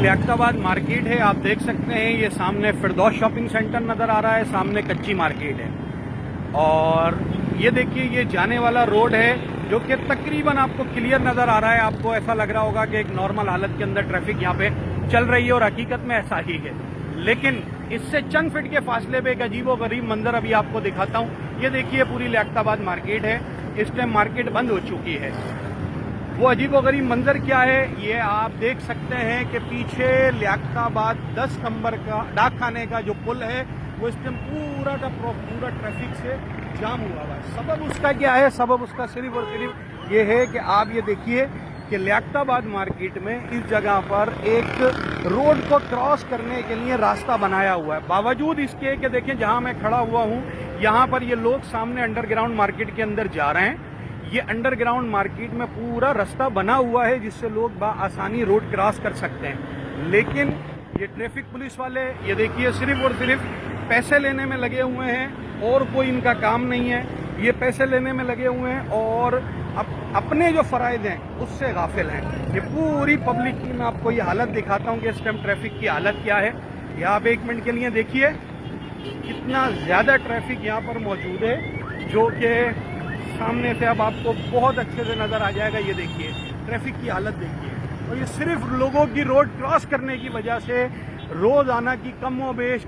Liaquatabad market है, आप देख सकते हैं। ये सामने फिरदौस शॉपिंग सेंटर नज़र आ रहा है, सामने कच्ची मार्केट है। और ये देखिए, ये जाने वाला रोड है जो कि तकरीबन आपको क्लियर नज़र आ रहा है। आपको ऐसा लग रहा होगा कि एक नॉर्मल हालत के अंदर ट्रैफिक यहाँ पे चल रही है, और हकीकत में ऐसा ही है। लेकिन इससे चंद फीट के फासले पे एक अजीबो गरीब मंजर अभी आपको दिखाता हूँ। ये देखिए, पूरी लियाकताबाद मार्केट है। इस टाइम मार्केट बंद हो चुकी है। वो अजीबो गरीब मंजर क्या है, ये आप देख सकते हैं कि पीछे लियाकताबाद 10 नंबर का डाक खाने का जो पुल है, वो इस टाइम पूरा का पूरा ट्रैफिक से जाम हुआ हुआ है। सबब उसका क्या है? सबब उसका सिर्फ और सिर्फ ये है कि आप ये देखिए कि लियाकताबाद मार्केट में इस जगह पर एक रोड को क्रॉस करने के लिए रास्ता बनाया हुआ है। बावजूद इसके कि देखें, जहां मैं खड़ा हुआ हूं, यहां पर ये लोग सामने अंडरग्राउंड मार्केट के अंदर जा रहे हैं। ये अंडरग्राउंड मार्केट में पूरा रास्ता बना हुआ है जिससे लोग आसानी रोड क्रॉस कर सकते हैं। लेकिन ये ट्रैफिक पुलिस वाले, ये देखिए, सिर्फ और सिर्फ पैसे लेने में लगे हुए हैं और कोई इनका काम नहीं है। ये पैसे लेने में लगे हुए हैं और अपने जो फराइज हैं उससे गाफिल हैं। ये पूरी पब्लिक की मैं आपको ये हालत दिखाता हूँ कि इस टाइम ट्रैफिक की हालत क्या है। ये आप एक मिनट के लिए देखिए, कितना ज़्यादा ट्रैफिक यहाँ पर मौजूद है, जो कि सामने से अब आपको बहुत अच्छे से नज़र आ जाएगा। ये देखिए, ट्रैफिक की हालत देखिए। और ये सिर्फ लोगों की रोड क्रॉस करने की वजह से रोजाना की कमोबेश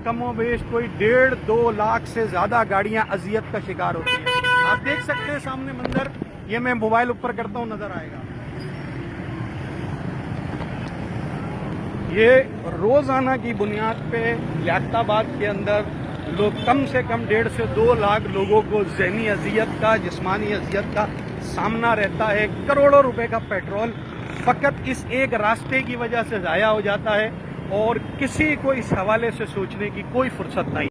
कोई 1.5-2 लाख से ज़्यादा गाड़ियां अजियत का शिकार होती हैं। आप देख सकते हैं सामने मंजर, ये मैं मोबाइल ऊपर करता हूं, नजर आएगा। ये रोजाना की बुनियाद पे लियाकताबाद के अंदर लोग कम से कम 1.5 से 2 लाख लोगों को ज़हनी अजियत का, जिस्मानी अजियत का सामना रहता है। करोड़ों रुपए का पेट्रोल फकत इस एक रास्ते की वजह से ज़ाया हो जाता है और किसी को इस हवाले से सोचने की कोई फुर्सत नहीं।